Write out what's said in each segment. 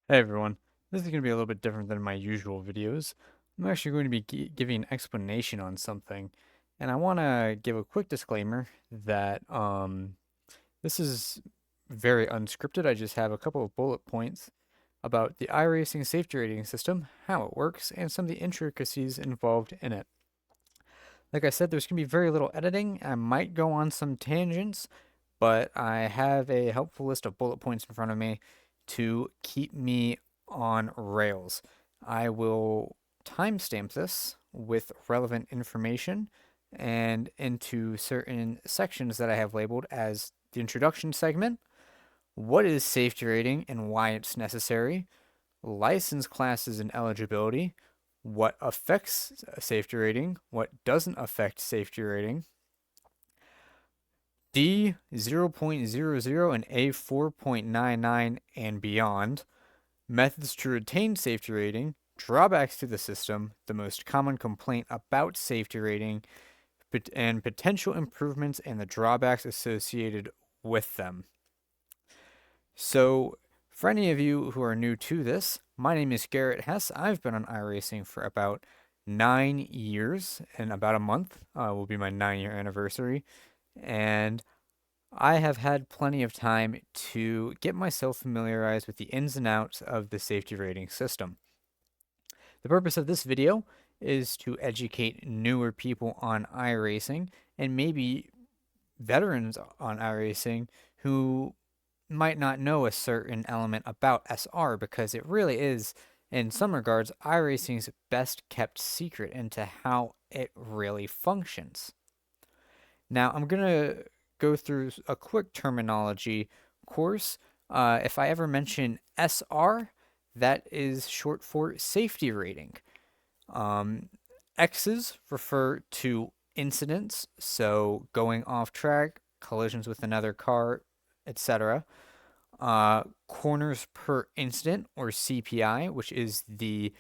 Hey everyone, this is going to be a little bit different than my usual videos. I'm actually going to be giving an explanation on something, and I want to give a quick disclaimer that this is very unscripted. I just have a couple of bullet points about the iRacing safety rating system, how it works, and some of the intricacies involved in it. Like I said, there's going to be very little editing. I might go on some tangents, but I have a helpful list of bullet points in front of me to keep me on rails. I will timestamp this with relevant information and into certain sections that I have labeled as the introduction segment, what is safety rating and why it's necessary, license classes and eligibility, what affects safety rating, what doesn't affect safety rating, D 0.00 and A 4.99 and beyond, methods to retain safety rating, drawbacks to the system, the most common complaint about safety rating, and potential improvements and the drawbacks associated with them. So, for any of you who are new to this, my name is Garrett Hess. I've been on iRacing for about 9 years. In about a month will be my 9 year anniversary. And I have had plenty of time to get myself familiarized with the ins and outs of the safety rating system. The purpose of this video is to educate newer people on iRacing and maybe veterans on iRacing who might not know a certain element about SR because it really is, in some regards, iRacing's best kept secret into how it really functions. Now, I'm going to go through a quick terminology course. If I ever mention SR, that is short for safety rating. Um, X's refer to incidents, so going off track, collisions with another car, etc. Corners per incident, or CPI, which is the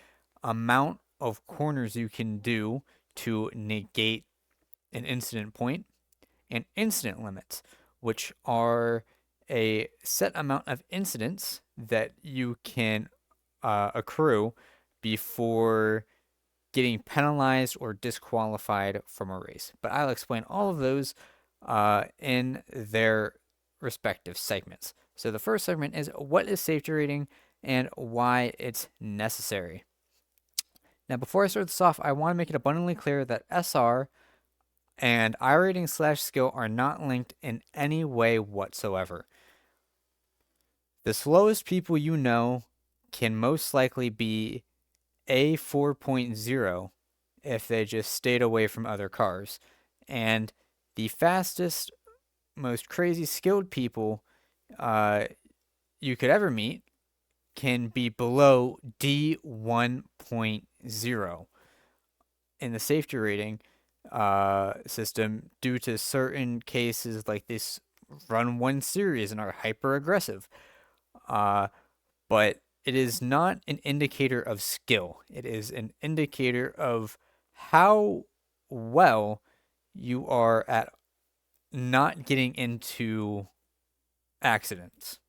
amount of corners you can do to negate an incident point, and incident limits, which are a set amount of incidents that you can accrue before getting penalized or disqualified from a race. But I'll explain all of those in their respective segments. So the first segment is what is safety rating and why it's necessary. Now, before I start this off, I want to make it abundantly clear that SR and iRating/skill are not linked in any way whatsoever. The slowest people you know can most likely be A 4.0 if they just stayed away from other cars. And the fastest, most crazy skilled people you could ever meet can be below D 1.0 in the safety rating system due to certain cases like this run one series and are hyper aggressive. Uh, but it is not an indicator of skill. It is an indicator of how well you are at not getting into accidents.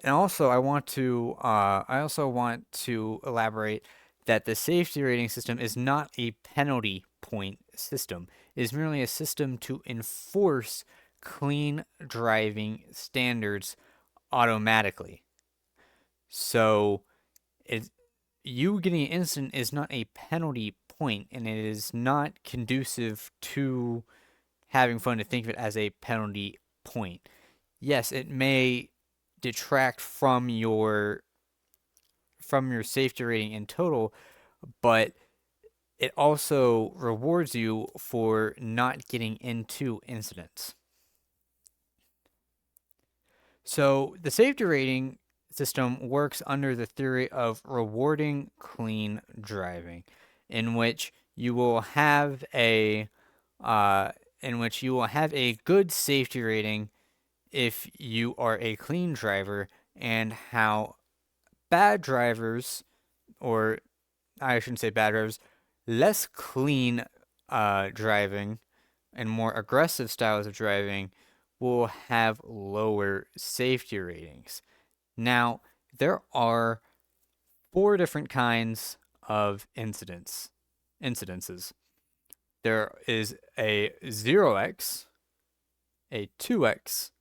And also, I also want to elaborate that the safety rating system is not a penalty point system. It is merely a system to enforce clean driving standards automatically. So, it, you getting an incident is not a penalty point, and it is not conducive to having fun to think of it as a penalty point. Yes, it may detract from your safety rating in total, but it also rewards you for not getting into incidents. So the safety rating system works under the theory of rewarding clean driving, in which you will have a good safety rating if you are a clean driver, and how bad drivers, or I shouldn't say bad drivers, less clean driving and more aggressive styles of driving will have lower safety ratings. Now, there are four different kinds of incidences. There is a 0x, a 2x,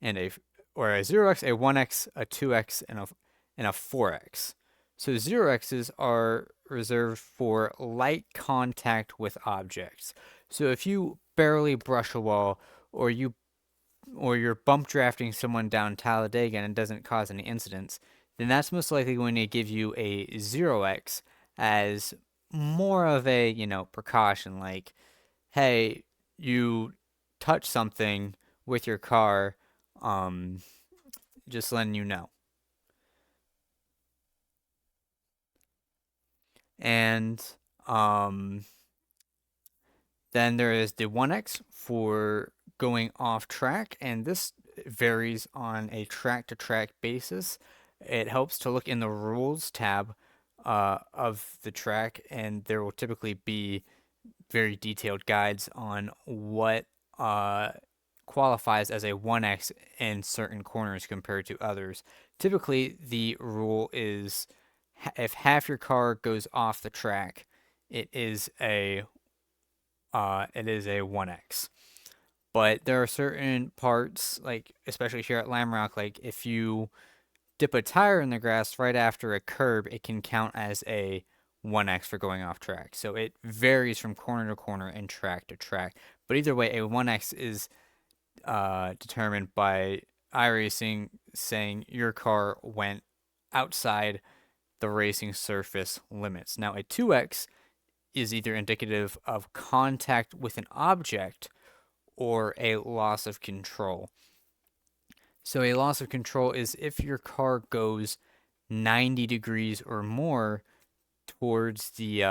and a 0x, a 1x, a 2x, and a 4x. So 0x's are reserved for light contact with objects. So if you barely brush a wall, or you're bump drafting someone down Talladega and it doesn't cause any incidents, then that's most likely going to give you a 0x as more of a, precaution, like, hey, you touch something with your car, um, just letting you know. And um, then there is the 1x for going off track, and this varies on a track to track basis. It helps to look in the rules tab of the track, and there will typically be very detailed guides on what uh, qualifies as a 1x in certain corners compared to others. Typically, the rule is if half your car goes off the track, it is a 1x. But there are certain parts, like especially here at Lamrock, like if you dip a tire in the grass right after a curb, it can count as a 1x for going off track. So it varies from corner to corner and track to track. But either way, a 1x is determined by iRacing saying your car went outside the racing surface limits. Now, a 2x is either indicative of contact with an object or a loss of control. So, a loss of control is if your car goes 90 degrees or more towards the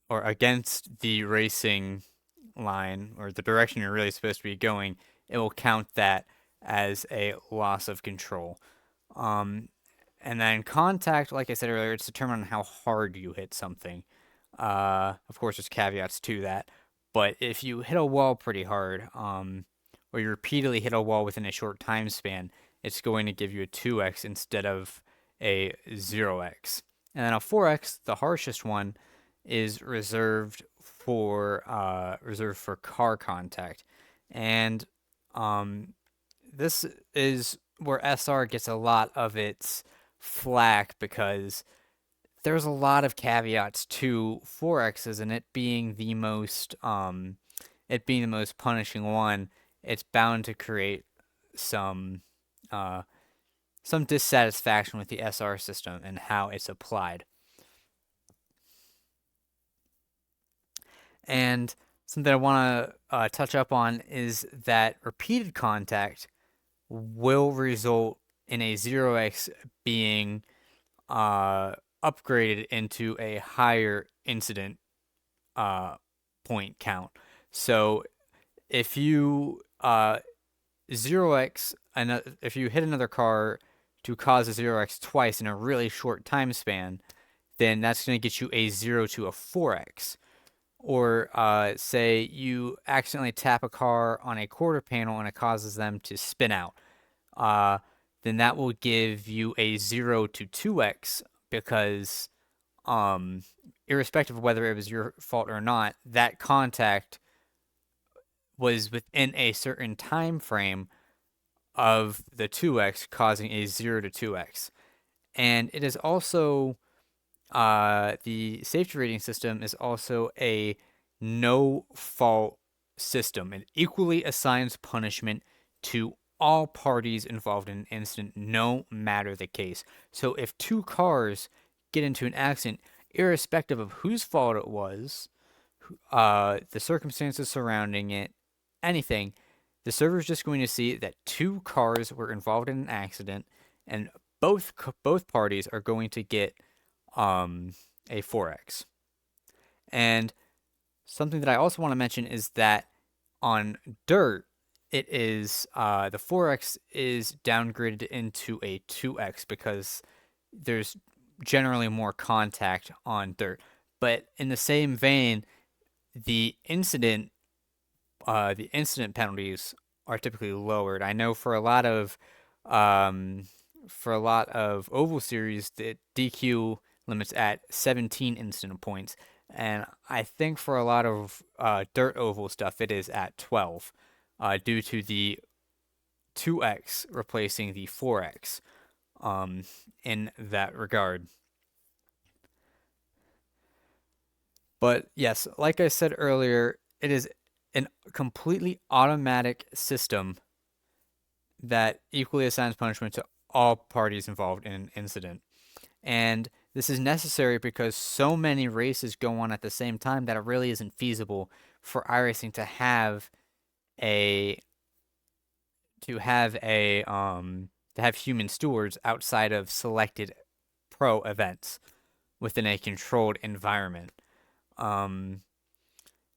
or against the racing line or the direction you're really supposed to be going, it will count that as a loss of control. Um, and then contact, like I said earlier, it's determined on how hard you hit something. Of course, there's caveats to that. But if you hit a wall pretty hard, or you repeatedly hit a wall within a short time span, it's going to give you a 2x instead of a 0x. And then a 4x, the harshest one, is reserved for car contact, and this is where SR gets a lot of its flack because there's a lot of caveats to 4X's and it being the most punishing one. It's bound to create some uh, some dissatisfaction with the SR system and how it's applied. And something I want to touch up on is that repeated contact will result in a 0x being upgraded into a higher incident uh, point count. So if you 0x, if you hit another car to cause a 0x twice in a really short time span, then that's going to get you a 0 to a 4x. Or say you accidentally tap a car on a quarter panel and it causes them to spin out. Uh, then that will give you a 0 to 2x because, um, irrespective of whether it was your fault or not, that contact was within a certain time frame of the 2x, causing a 0 to 2x. And it is also the safety rating system is also a no fault system. It equally assigns punishment to all parties involved in an incident, no matter the case. So if two cars get into an accident, irrespective of whose fault it was, the circumstances surrounding it, anything, the server is just going to see that two cars were involved in an accident, and both parties are going to get a 4x. And something that I also want to mention is that on dirt, it is the 4x is downgraded into a 2x because there's generally more contact on dirt. But in the same vein, the incident the incident penalties are typically lowered. I know um, for a lot of oval series, the DQ limits at 17 incident points, and I think for a lot of dirt oval stuff, it is at 12, due to the 2x replacing the 4x um, in that regard. But yes, like I said earlier, it is a completely automatic system that equally assigns punishment to all parties involved in an incident. And this is necessary because so many races go on at the same time that it really isn't feasible for iRacing a to have human stewards outside of selected pro events within a controlled environment. Um,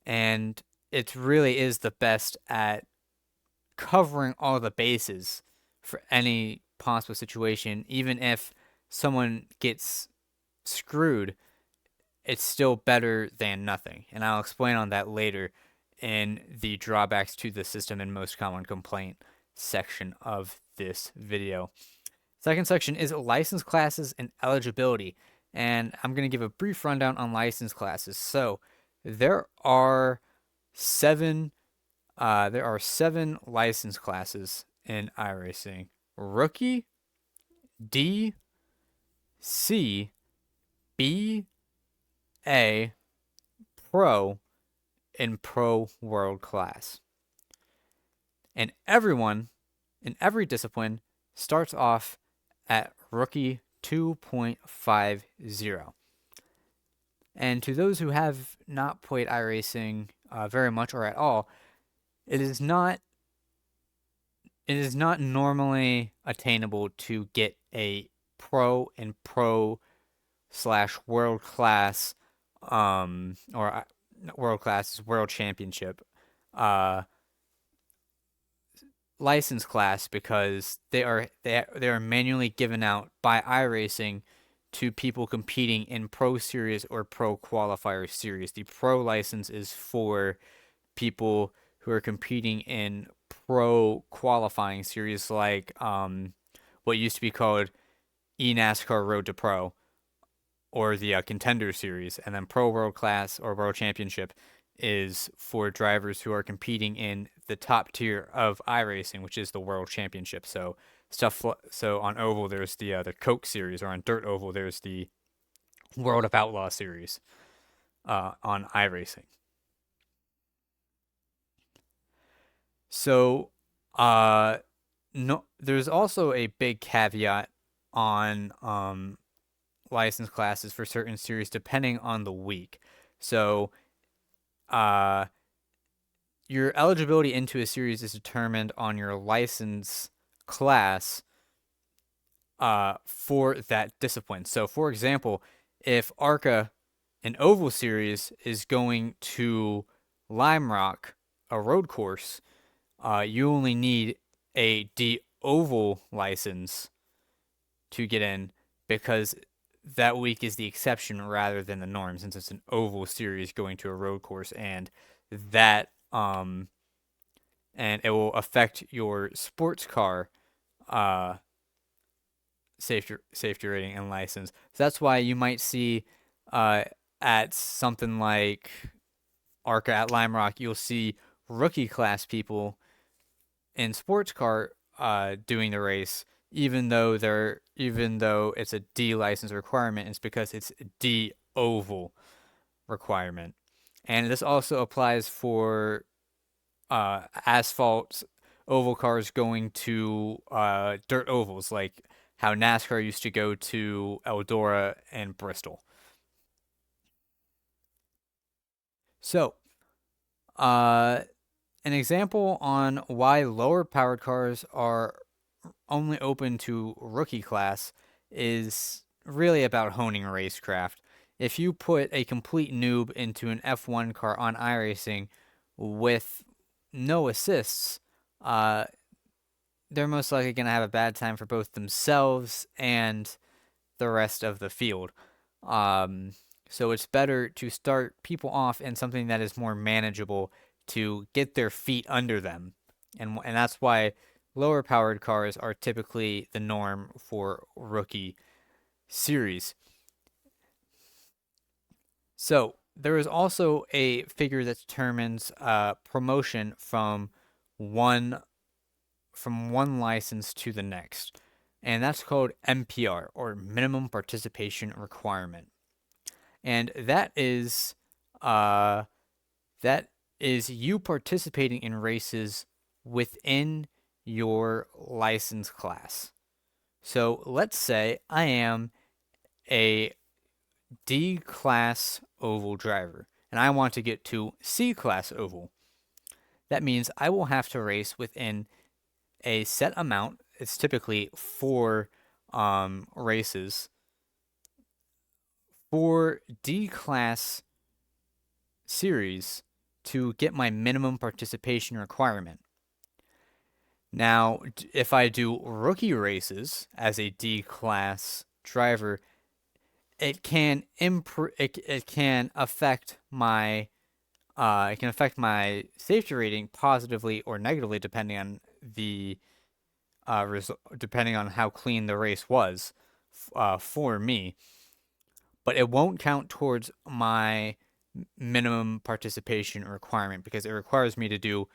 and it really is the best at covering all the bases for any possible situation. Even if someone gets screwed, it's still better than nothing. And I'll explain on that later in the drawbacks to the system and most common complaint section of this video. Second section is license classes and eligibility. And I'm going to give a brief rundown on license classes. So there are seven license classes in iRacing: Rookie, D, C, B, A, Pro, and Pro World Class. And everyone in every discipline starts off at Rookie 2.50. And to those who have not played iRacing very much or at all, it is not normally attainable to get a pro and pro slash world class or world class is world championship uh license class, because they are manually given out by iRacing to people competing in pro series or pro qualifier series. The pro license is for people who are competing in pro qualifying series like what used to be called eNASCAR Road to Pro, or the Contender Series. And then Pro World Class or World Championship is for drivers who are competing in the top tier of iRacing, which is the World Championship. So on oval there's the Coke Series, or on dirt oval there's the World of Outlaw Series on iRacing. So no, there's also a big caveat on license classes for certain series depending on the week. So your eligibility into a series is determined on your license class for that discipline. So for example, if ARCA, an oval series, is going to Lime Rock, a road course, you only need a D oval license to get in, because that week is the exception rather than the norm, since it's an oval series going to a road course, and it will affect your sports car safety rating and license. So that's why you might see at something like ARCA at Lime Rock, you'll see rookie class people in sports car doing the race, even though it's a D license requirement. It's because it's a D oval requirement. And this also applies for asphalt oval cars going to dirt ovals, like how NASCAR used to go to Eldora and Bristol. So, an example on why lower powered cars are only open to rookie class is really about honing racecraft. If you put a complete noob into an F1 car on iRacing with no assists, they're most likely going to have a bad time for both themselves and the rest of the field. So it's better to start people off in something that is more manageable to get their feet under them. And that's why lower powered cars are typically the norm for rookie series. So there is also a figure that determines promotion one from one license to the next, and that's called MPR, or minimum participation requirement. And uh, that is you participating in races within your license class. So let's say I am a D class oval driver and I want to get to C class oval. That means I will have to race within a set amount. It's typically 4 races for D class series to get my minimum participation requirement. Now, if I do rookie races as a D class driver, it can it can affect my safety rating positively or negatively depending on the depending on how clean the race was for me. But it won't count towards my minimum participation requirement because it requires me to do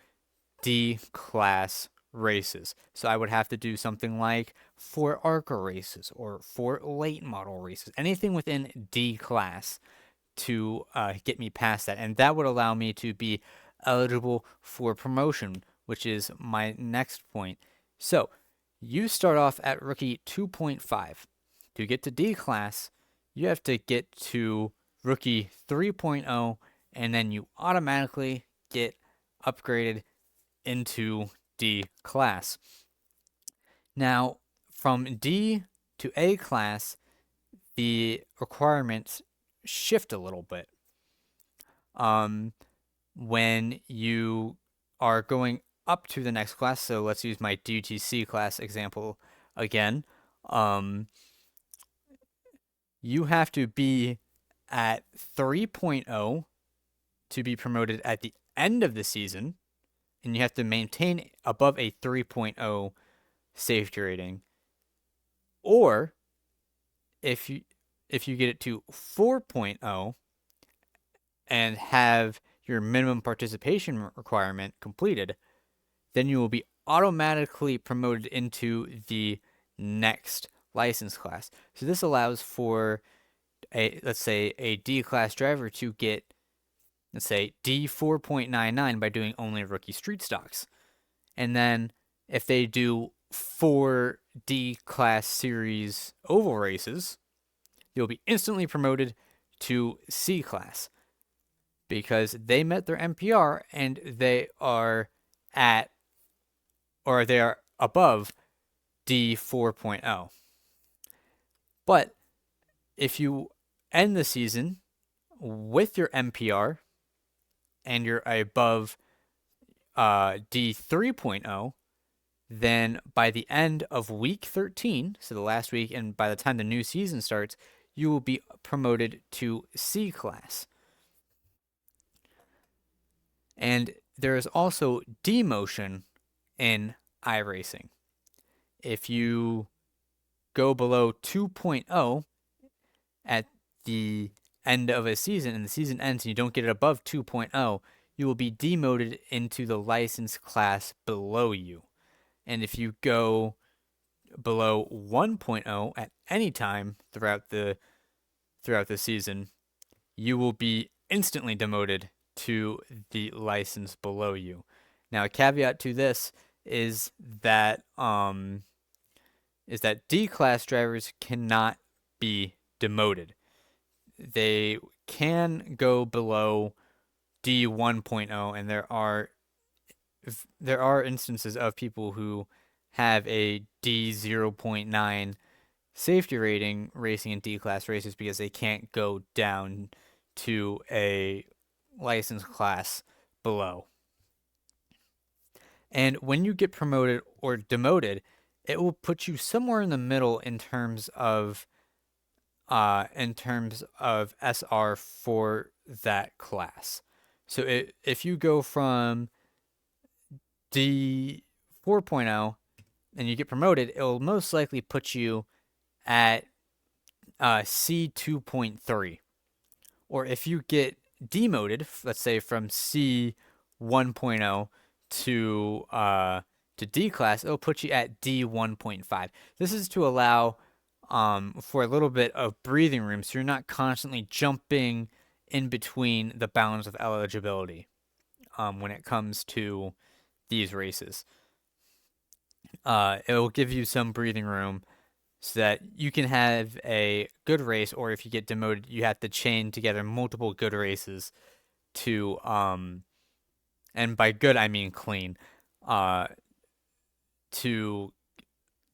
D class races. So I would have to do something like 4 ARCA races or 4 late model races, anything within D class to get me past that. And that would allow me to be eligible for promotion, which is my next point. So you start off at rookie 2.5. To get to D class, you have to get to rookie 3.0, and then you automatically get upgraded into D class. Now, from D to A class, the requirements shift a little bit. When you are going up to the next class, so let's use my DTC class example again. You have to be at 3.0 to be promoted at the end of the season, and you have to maintain above a 3.0 safety rating. Or if you get it to 4.0 and have your minimum participation requirement completed, then you will be automatically promoted into the next license class. So this allows for let's say a D class driver to get, let's say, D 4.99 by doing only rookie street stocks. And then if they do 4 D class series oval races, you'll be instantly promoted to C class because they met their MPR and they are above D 4.0. But if you end the season with your MPR and you're above D 3.0, then by the end of week 13, so the last week, and by the time the new season starts, you will be promoted to C class. And there is also demotion in iRacing. If you go below 2.0 at the end of a season and the season ends and you don't get it above 2.0, you will be demoted into the license class below you. And if you go below 1.0 at any time throughout the season, you will be instantly demoted to the license below you. Now, a caveat to this is that D class drivers cannot be demoted. They can go below D 1.0, and there are instances of people who have a D 0.9 safety rating racing in D class races because they can't go down to a license class below. And when you get promoted or demoted, it will put you somewhere in the middle in terms of SR for that class. So if you go from D 4.0 and you get promoted, it will most likely put you at C 2.3. Or if you get demoted, let's say from C 1.0 to D class, it'll put you at D 1.5. This is to allow for a little bit of breathing room, so you're not constantly jumping in between the bounds of eligibility when it comes to these races. It will give you some breathing room so that you can have a good race, or if you get demoted, you have to chain together multiple good races to and by good I mean clean, uh to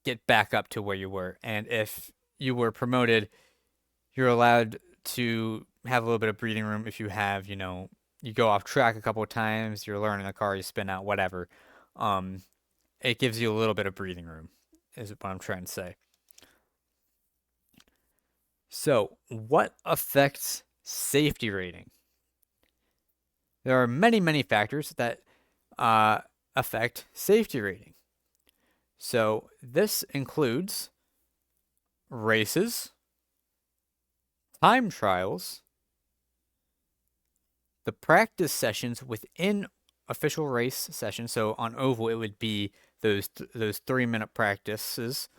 get back up to where you were. And if you were promoted, you're allowed to have a little bit of breathing room if you have, you go off track a couple of times, you're learning the car, you spin out, whatever. Um, it gives you a little bit of breathing room, is what I'm trying to say. So, what affects safety rating? There are many, many factors that affect safety rating. So, this includes races, time trials, the practice sessions within official race sessions. So on oval, it would be those 3-minute practices,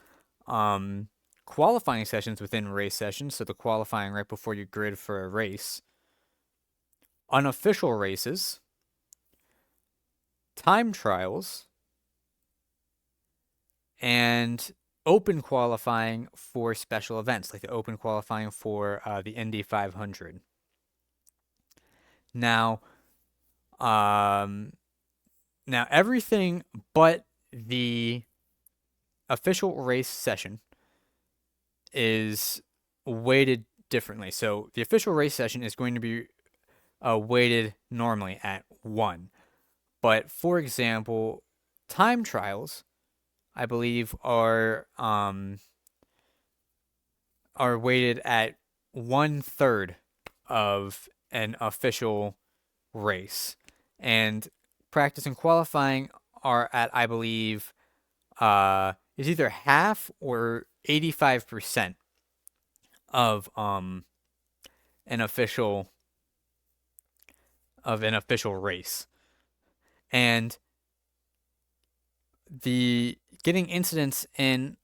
qualifying sessions within race sessions. So the qualifying right before you grid for a race, unofficial races, time trials, and open qualifying for special events, like the open qualifying for the Indy 500. Now, now everything but the official race session is weighted differently. So the official race session is going to be weighted normally at 1. But for example, time trials, I believe, are weighted at 1/3 of an official race, and practice and qualifying are at, I believe, is either half or 85% of an official race. And the getting incidents in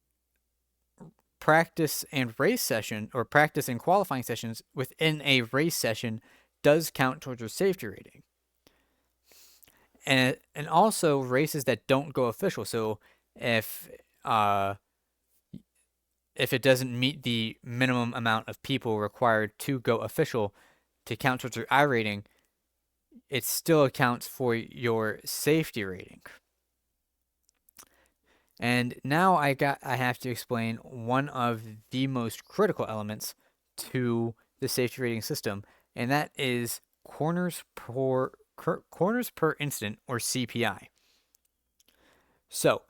practice and race session, or practice and qualifying sessions within a race session, does count towards your safety rating. And also races that don't go official. So if it doesn't meet the minimum amount of people required to go official to count towards your I rating, it still accounts for your safety rating. And now I have to explain one of the most critical elements to the safety rating system, and that is corners per incident, or CPI. So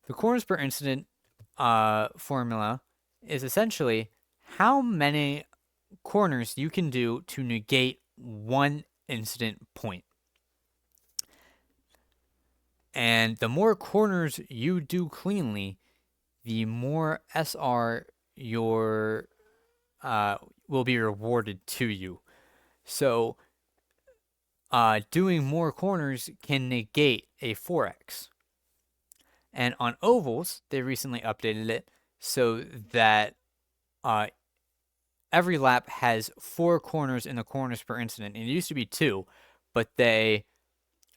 the corners per incident formula is essentially how many corners you can do to negate one incident point. And the more corners you do cleanly, the more SR your will be rewarded to you. So doing more corners can negate a 4x. And on ovals, they recently updated it so that every lap has 4 corners in the corners per incident. And it used to be 2, but they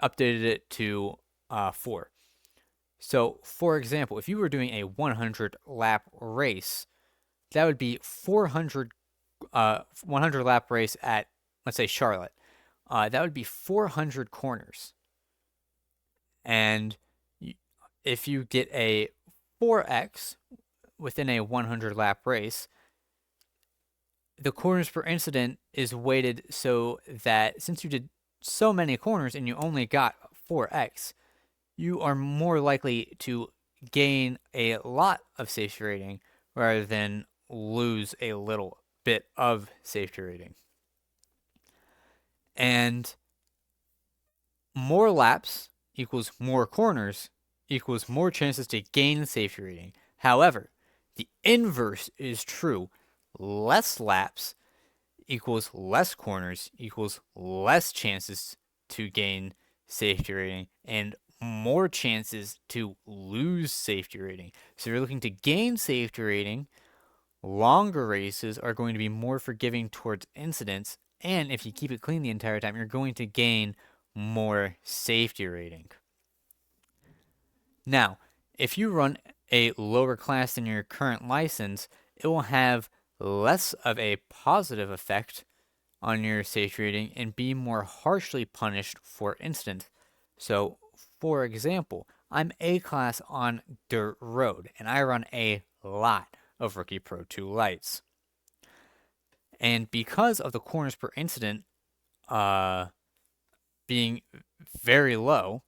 updated it to 4. So, for example, if you were doing a 100 lap race, that would be 100 lap race at, let's say, Charlotte. That would be 400 corners. And if you get a 4x within a 100 lap race, the corners per incident is weighted so that since you did so many corners and you only got 4x, you are more likely to gain a lot of safety rating rather than lose a little bit of safety rating. And more laps equals more corners equals more chances to gain safety rating. However, the inverse is true. Less laps equals less corners equals less chances to gain safety rating and more chances to lose safety rating. So if you're looking to gain safety rating, longer races are going to be more forgiving towards incidents, and if you keep it clean the entire time, you're going to gain more safety rating. Now, if you run a lower class than your current license, it will have less of a positive effect on your safety rating and be more harshly punished for incidents. So, for example, I'm A class on dirt road and I run a lot of Rookie Pro 2 lights. And because of the corners per incident being very low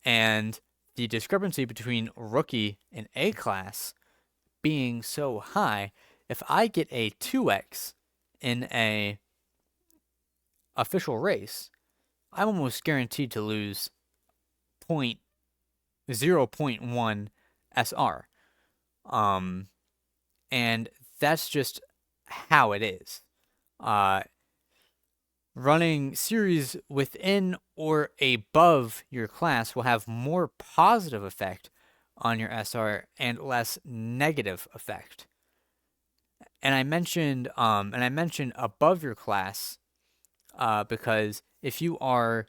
and the discrepancy between rookie and A class being so high, if I get a 2x in a official race, I'm almost guaranteed to lose 0.1 SR. And that's just how it is. Running series within or above your class will have more positive effect on your SR and less negative effect. And I mentioned above your class because if you are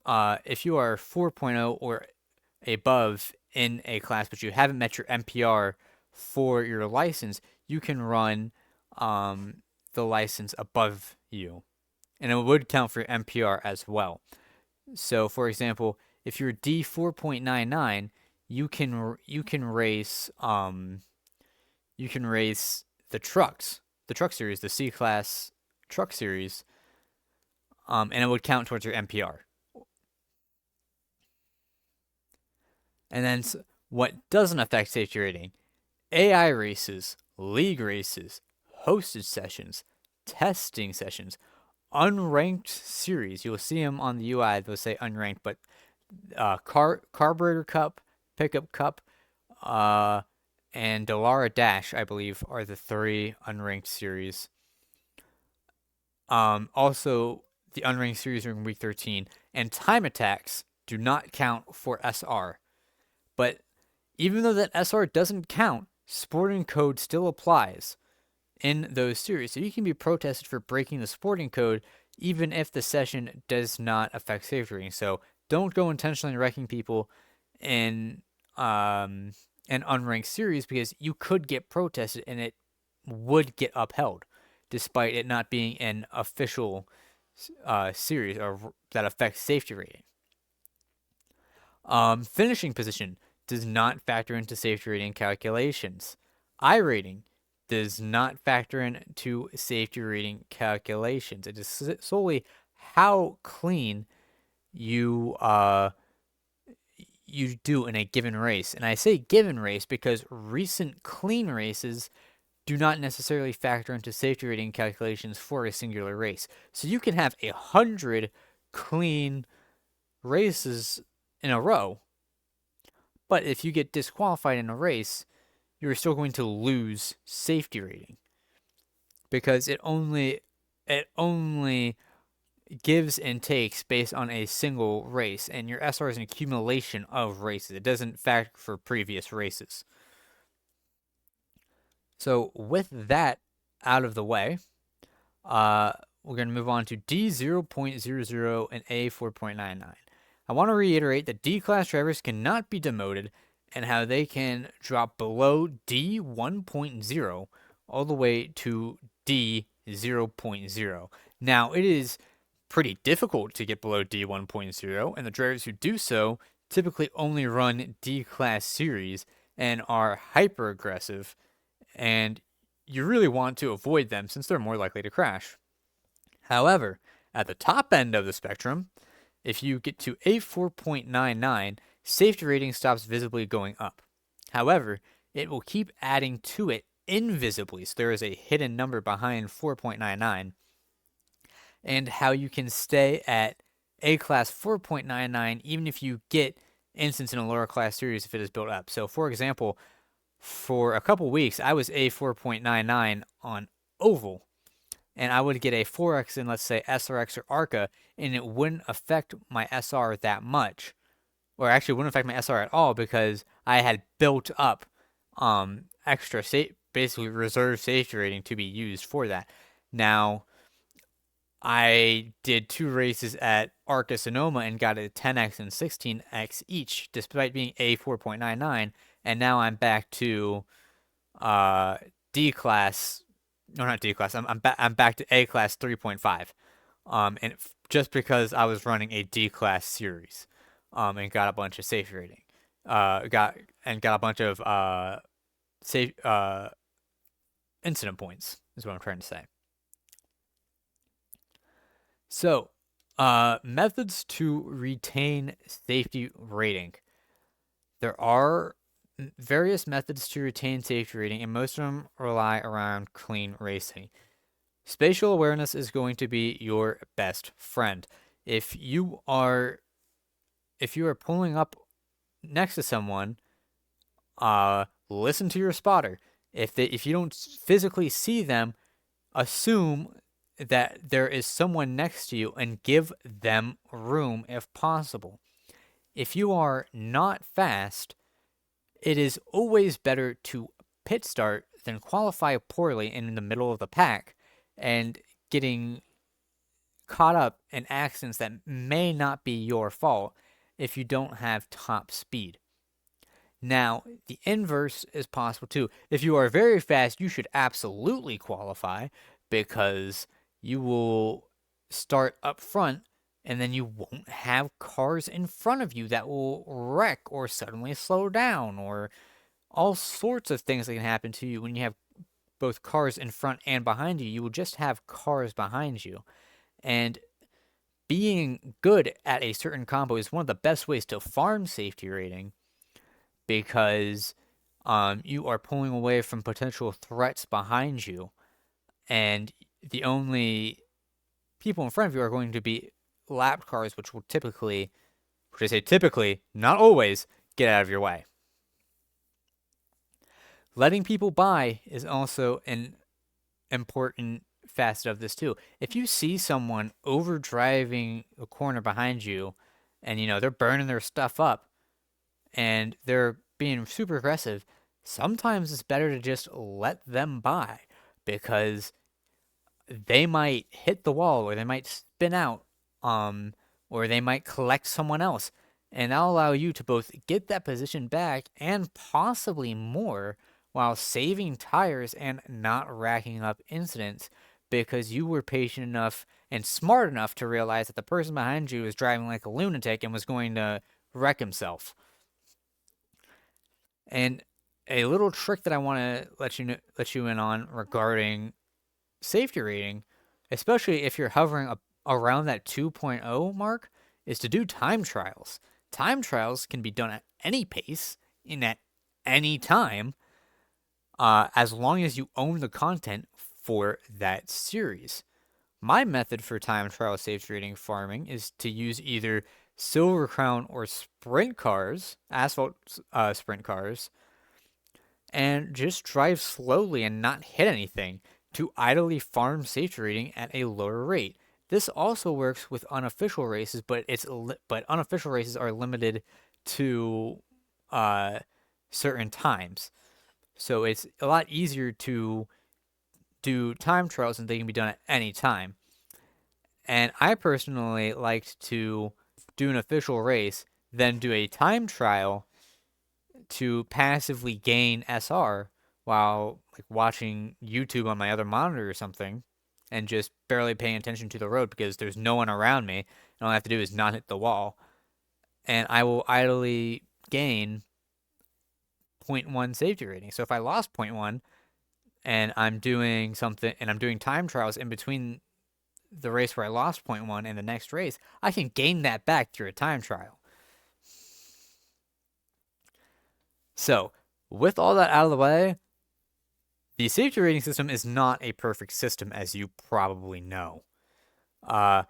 4.0 or above in a class, but you haven't met your MPR for your license, you can run the license above you, and it would count for MPR as well. So, for example, if you're D 4.99, you can race the trucks, the truck series, the C class truck series, and it would count towards your MPR. And then what doesn't affect safety rating? AI races, league races, hosted sessions, testing sessions, unranked series. You'll see them on the UI. They'll say unranked, but Carburetor Cup, Pickup Cup, and Delara Dash, I believe, are the 3 unranked series. Also, the unranked series are in week 13, and time attacks do not count for SR. But even though that SR doesn't count, sporting code still applies in those series. So you can be protested for breaking the sporting code even if the session does not affect safety rating. So don't go intentionally wrecking people in an unranked series because you could get protested and it would get upheld despite it not being an official series or that affects safety rating. Finishing position does not factor into safety rating calculations. iRating does not factor into safety rating calculations. It is solely how clean you do in a given race. And I say given race because recent clean races do not necessarily factor into safety rating calculations for a singular race. So you can have 100 clean races in a row, but if you get disqualified in a race, you're still going to lose safety rating because it only gives and takes based on a single race, and your SR is an accumulation of races. It doesn't factor for previous races. So with that out of the way, we're going to move on to D0.00 and A4.99. I want to reiterate that D-class drivers cannot be demoted and how they can drop below D1.0 all the way to D0.0. Now, it is pretty difficult to get below D1.0, and the drivers who do so typically only run D-class series and are hyper-aggressive, and you really want to avoid them since they're more likely to crash. However, at the top end of the spectrum, if you get to A4.99, safety rating stops visibly going up. However, it will keep adding to it invisibly, so there is a hidden number behind 4.99, and how you can stay at A class 4.99 even if you get instance in a lower class series if it is built up. So for example, for a couple weeks, I was a 4.99 on Oval, and I would get a 4X in, let's say, SRX or ARCA, and it wouldn't affect my SR that much. Or actually, it wouldn't affect my SR at all because I had built up extra, basically reserve safety rating to be used for that. Now, I did 2 races at ARCA Sonoma and got a 10X and 16X each, despite being a 4.99, and now I'm back to D class. No, not D class. I'm back to A class 3.5. And just because I was running a D class series, and got a bunch of safety rating, got a bunch of safe incident points is what I'm trying to say. So, methods to retain safety rating. There are various methods to retain safety rating, and most of them rely around clean racing. Spatial awareness is going to be your best friend. If you are pulling up next to someone, listen to your spotter. If you don't physically see them, assume that there is someone next to you and give them room if possible. If you are not fast, it is always better to pit start than qualify poorly in the middle of the pack and getting caught up in accidents that may not be your fault if you don't have top speed. Now, the inverse is possible too. If you are very fast, you should absolutely qualify because you will start up front and then you won't have cars in front of you that will wreck or suddenly slow down or all sorts of things that can happen to you when you have both cars in front and behind you. You will just have cars behind you. And being good at a certain combo is one of the best ways to farm safety rating because you are pulling away from potential threats behind you. And the only people in front of you are going to be lap cars, which will typically, which I say typically, not always, get out of your way. Letting people by is also an important facet of this too. If you see someone overdriving a corner behind you and they're burning their stuff up and they're being super aggressive, sometimes it's better to just let them by because they might hit the wall or they might spin out or they might collect someone else, and that'll allow you to both get that position back and possibly more while saving tires and not racking up incidents because you were patient enough and smart enough to realize that the person behind you was driving like a lunatic and was going to wreck himself. And a little trick that I want to let you in on regarding safety rating, especially if you're hovering around that 2.0 mark, is to do time trials. Time trials can be done at any pace and at any time, as long as you own the content for that series. My method for time trial safety rating farming is to use either Silver Crown or sprint cars, asphalt sprint cars, and just drive slowly and not hit anything to idly farm safety rating at a lower rate. This also works with unofficial races, but unofficial races are limited to certain times. So it's a lot easier to do time trials and they can be done at any time. And I personally liked to do an official race, then do a time trial to passively gain SR while like watching YouTube on my other monitor or something and just barely paying attention to the road because there's no one around me and all I have to do is not hit the wall. And I will idly gain 0.1 safety rating. So if I lost 0.1 and I'm doing something and I'm doing time trials in between the race where I lost 0.1 and the next race, I can gain that back through a time trial. So with all that out of the way, the safety rating system is not a perfect system, as you probably know. Like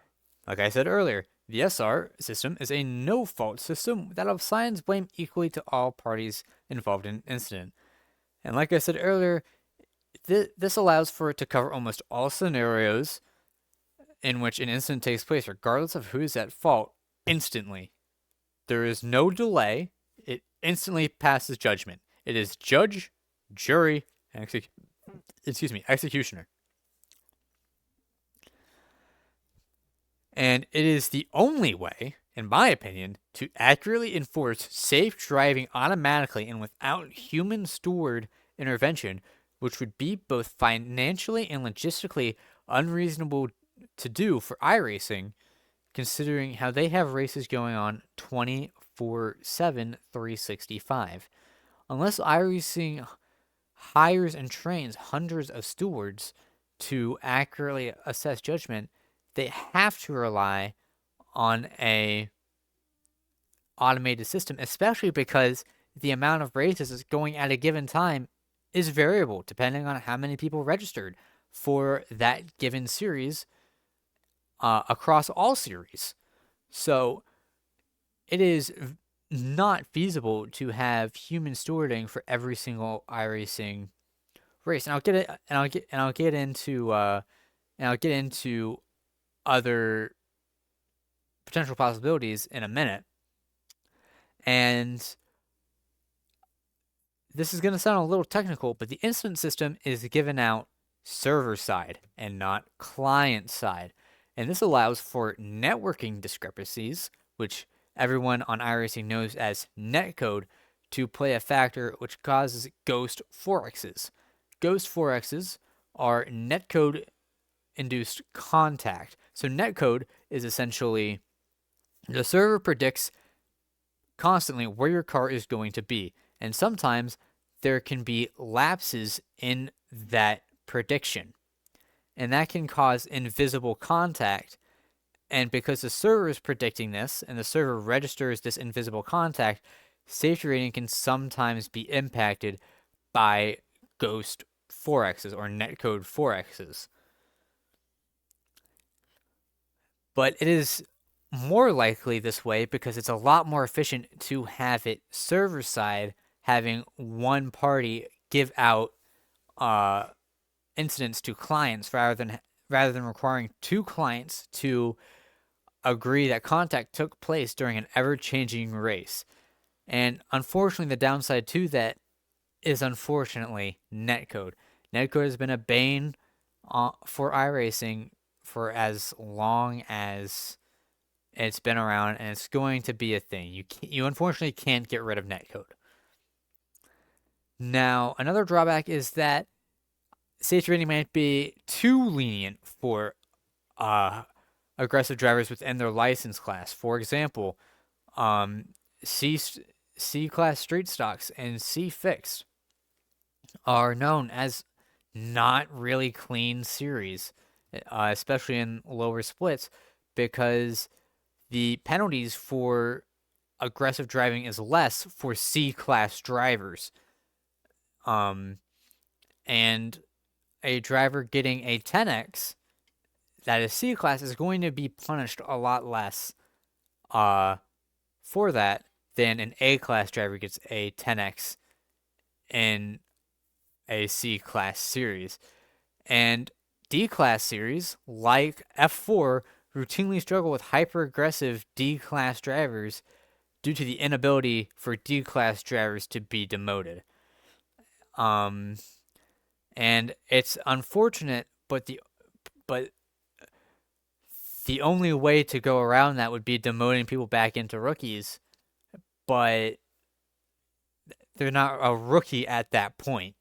I said earlier, The SR system is a no-fault system that assigns blame equally to all parties involved in an incident. And like I said earlier, this allows for it to cover almost all scenarios in which an incident takes place, regardless of who's at fault, instantly. There is no delay. It instantly passes judgment. It is judge, jury, and executioner. And it is the only way, in my opinion, to accurately enforce safe driving automatically and without human steward intervention, which would be both financially and logistically unreasonable to do for iRacing, considering how they have races going on 24/7, 365. Unless iRacing hires and trains hundreds of stewards to accurately assess judgment, they have to rely on a automated system, especially because the amount of races going at a given time is variable depending on how many people registered for that given series across all series. So it is not feasible to have human stewarding for every single iRacing race. And I'll get into other potential possibilities in a minute. And this is going to sound a little technical, but the incident system is given out server side and not client side. And this allows for networking discrepancies, which everyone on iRacing knows as netcode, to play a factor which causes ghost forexes. Ghost forexes are netcode induced contact. So netcode is essentially the server predicts constantly where your car is going to be, and sometimes there can be lapses in that prediction, and that can cause invisible contact. And because the server is predicting this and the server registers this invisible contact, safety rating can sometimes be impacted by ghost forexes or netcode forexes. But it is more likely this way because it's a lot more efficient to have it server side, having one party give out incidents to clients rather than requiring two clients to agree that contact took place during an ever-changing race. And unfortunately, the downside to that is unfortunately netcode. Netcode has been a bane for iRacing for as long as it's been around, and it's going to be a thing. You unfortunately can't get rid of netcode. Now, another drawback is that safety rating might be too lenient for aggressive drivers within their license class. For example, C class street stocks and C fixed are known as not really clean series, especially in lower splits, because the penalties for aggressive driving is less for C class drivers. And a driver getting a 10x that is C class is going to be punished a lot less for that than an A class driver gets a 10x in a C class series. And D class series, like F4, routinely struggle with hyper aggressive D class drivers due to the inability for D class drivers to be demoted. And it's unfortunate, but the only way to go around that would be demoting people back into rookies, but they're not a rookie at that point.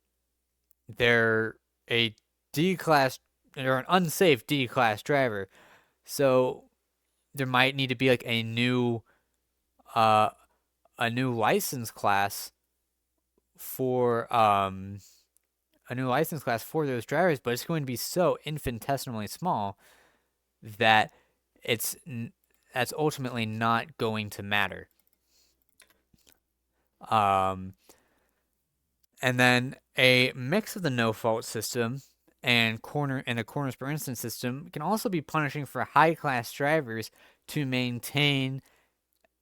They're a D class, they're an unsafe D class driver. So there might need to be like a new license class for those drivers, but it's going to be so infinitesimally small that that's ultimately not going to matter. And then a mix of the no fault system and the corners per instance system can also be punishing for high-class drivers to maintain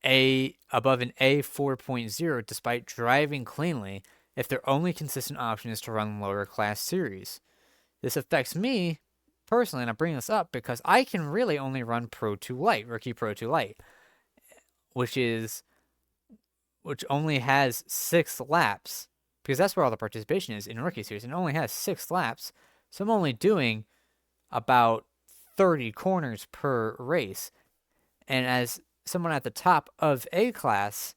above an A 4.0 despite driving cleanly if their only consistent option is to run lower class series. This affects me personally, and I bring this up because I can really only run Pro 2 Lite, Rookie Pro 2 Lite, which only has 6 laps, because that's where all the participation is in Rookie Series, and it only has 6 laps, so I'm only doing about 30 corners per race. And as someone at the top of A class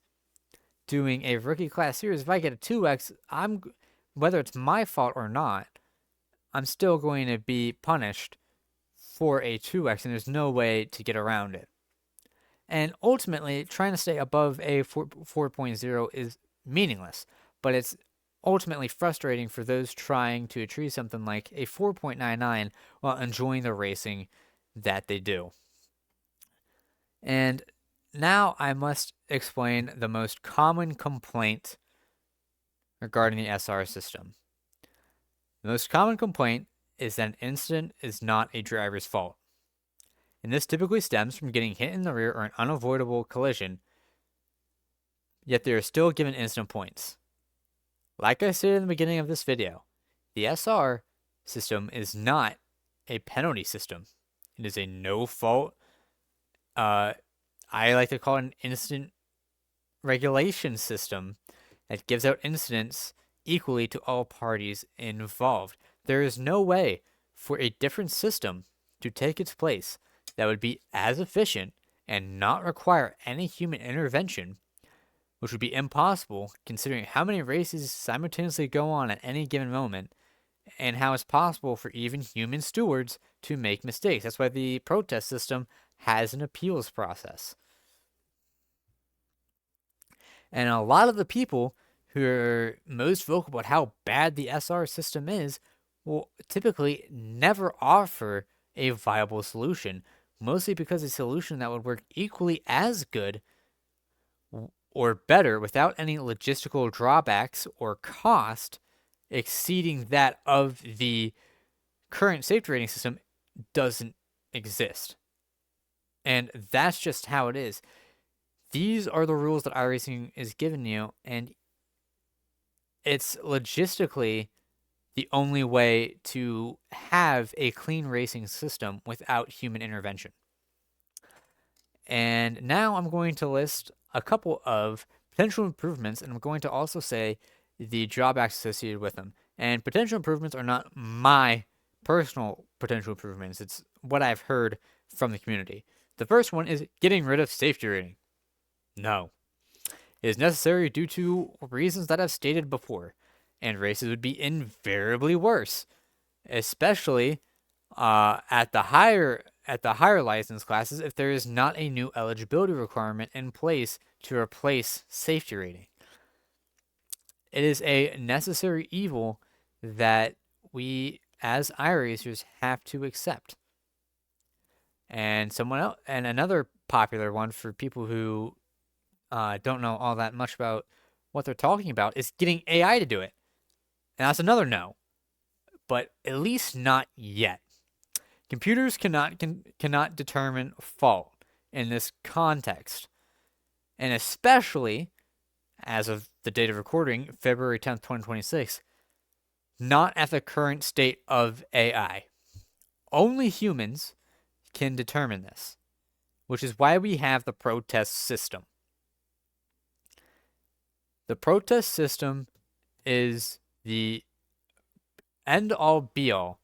doing a Rookie Class Series, if I get a 2x, whether it's my fault or not, I'm still going to be punished for a 2x, and there's no way to get around it. And ultimately, trying to stay above a 4.0 is meaningless, but it's ultimately frustrating for those trying to achieve something like a 4.99 while enjoying the racing that they do. And now I must explain the most common complaint regarding the SR system. The most common complaint is that an incident is not a driver's fault. And this typically stems from getting hit in the rear or an unavoidable collision, yet they are still given incident points. Like I said in the beginning of this video, the SR system is not a penalty system. It is a no-fault, I like to call it an incident regulation system that gives out incidents equally to all parties involved. There is no way for a different system to take its place that would be as efficient and not require any human intervention, which would be impossible considering how many races simultaneously go on at any given moment and how it's possible for even human stewards to make mistakes. That's why the protest system has an appeals process. And a lot of the people who are most vocal about how bad the SR system is will typically never offer a viable solution, mostly because a solution that would work equally as good or better without any logistical drawbacks or cost exceeding that of the current safety rating system doesn't exist. And that's just how it is. These are the rules that iRacing is giving you, and it's logistically the only way to have a clean racing system without human intervention. And now I'm going to list a couple of potential improvements, and I'm going to also say the drawbacks associated with them. And potential improvements are not my personal potential improvements. It's what I've heard from the community. The first one is getting rid of safety rating. No. It is necessary due to reasons that I've stated before, and races would be invariably worse, especially at the higher license classes if there is not a new eligibility requirement in place to replace safety rating. It is a necessary evil that we as iRacers have to accept. And another popular one for people who don't know all that much about what they're talking about is getting AI to do it. And that's another no. But at least not yet. Computers cannot determine fault in this context. And especially, as of the date of recording, February 10th, 2026, not at the current state of AI. Only humans can determine this, which is why we have the protest system. The protest system is the end-all be-all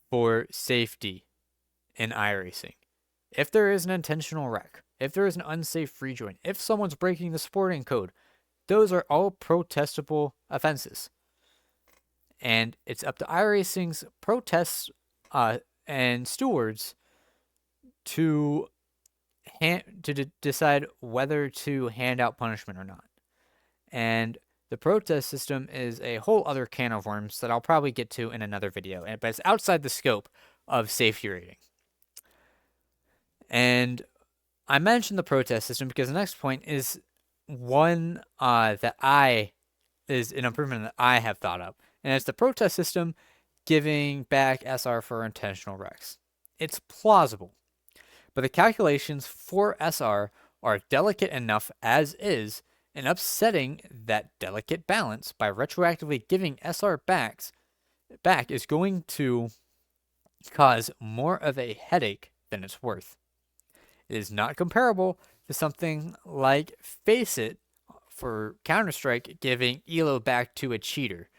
for safety in iRacing. If there is an intentional wreck, if there is an unsafe rejoin, if someone's breaking the sporting code, those are all protestable offenses. And it's up to iRacing's protests and stewards to decide whether to hand out punishment or not. And the protest system is a whole other can of worms that I'll probably get to in another video, but it's outside the scope of safety rating. And I mentioned the protest system because the next point is one is an improvement that I have thought of, and it's the protest system giving back SR for intentional wrecks. It's plausible, but the calculations for SR are delicate enough as is, and upsetting that delicate balance by retroactively giving SR back is going to cause more of a headache than it's worth. It is not comparable to something like Face It for Counter-Strike giving ELO back to a cheater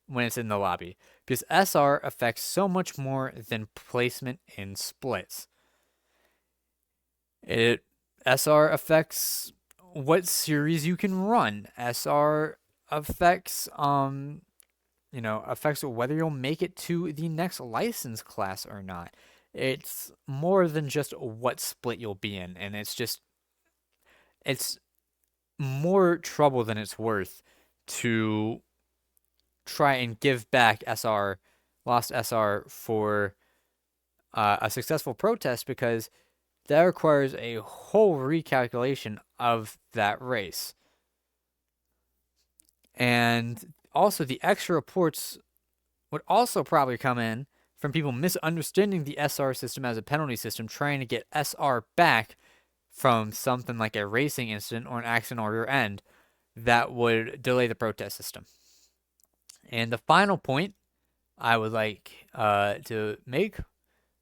when it's in the lobby, because SR affects so much more than placement in splits. SR affects what series you can run. SR affects affects whether you'll make it to the next license class or not. It's more than just what split you'll be in, and it's more trouble than it's worth to try and give back lost SR for a successful protest, because that requires a whole recalculation of that race. And also, the extra reports would also probably come in from people misunderstanding the SR system as a penalty system, trying to get SR back from something like a racing incident or an accident or rear end that would delay the protest system. And the final point I would like to make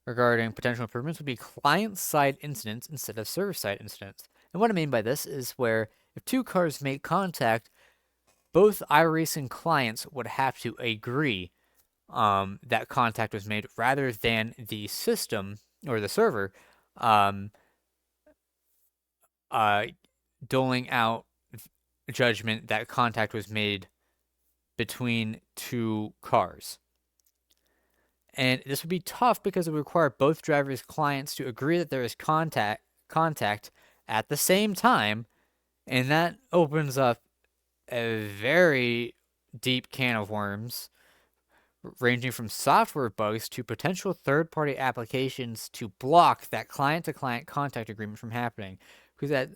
regarding potential improvements would be client-side incidents instead of server-side incidents. And what I mean by this is where if two cars make contact, both iRacing clients would have to agree that contact was made, rather than the system or the server doling out judgment that contact was made between two cars. And this would be tough because it would require both drivers' clients to agree that there is contact at the same time, and that opens up a very deep can of worms, ranging from software bugs to potential third-party applications to block that client-to-client contact agreement from happening. Because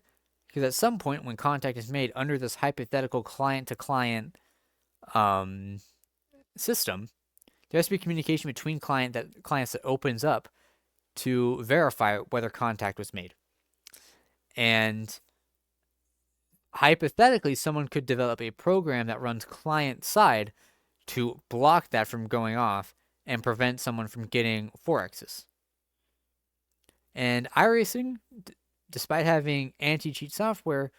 at some point, when contact is made under this hypothetical client-to-client system, there has to be communication between clients that opens up to verify whether contact was made. And hypothetically, someone could develop a program that runs client-side to block that from going off and prevent someone from getting 4Xs. And iRacing, despite having anti-cheat software,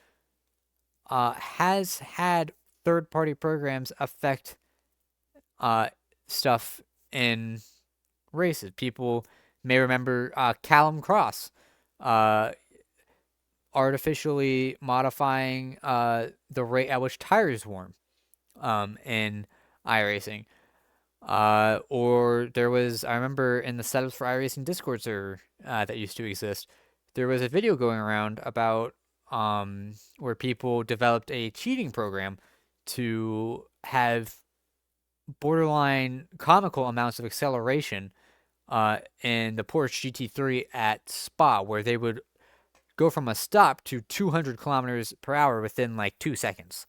has had third-party programs affect stuff in races. People may remember Callum Cross artificially modifying the rate at which tires warm in iRacing. Or there was, I remember in the setups for iRacing Discord server that used to exist, there was a video going around about where people developed a cheating program to have borderline comical amounts of acceleration in the Porsche GT3 at Spa, where they would go from a stop to 200 kilometers per hour within like 2 seconds.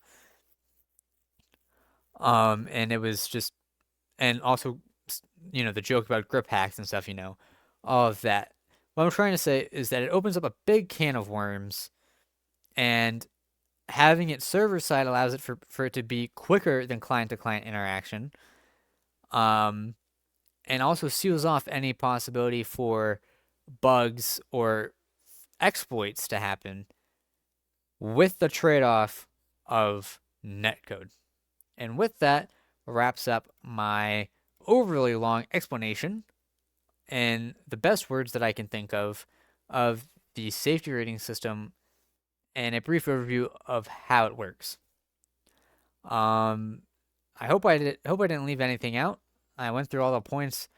And it was just, and also, the joke about grip hacks and stuff, all of that. What I'm trying to say is that it opens up a big can of worms, and having it server side allows it for it to be quicker than client to client interaction. And also seals off any possibility for bugs or exploits to happen, with the trade-off of netcode. And with that wraps up my overly long explanation and the best words that I can think of the safety rating system, and a brief overview of how it works. I hope I didn't leave anything out. I went through all the points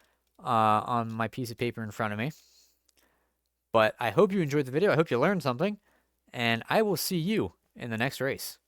on my piece of paper in front of me. But I hope you enjoyed the video. I hope you learned something, and I will see you in the next race.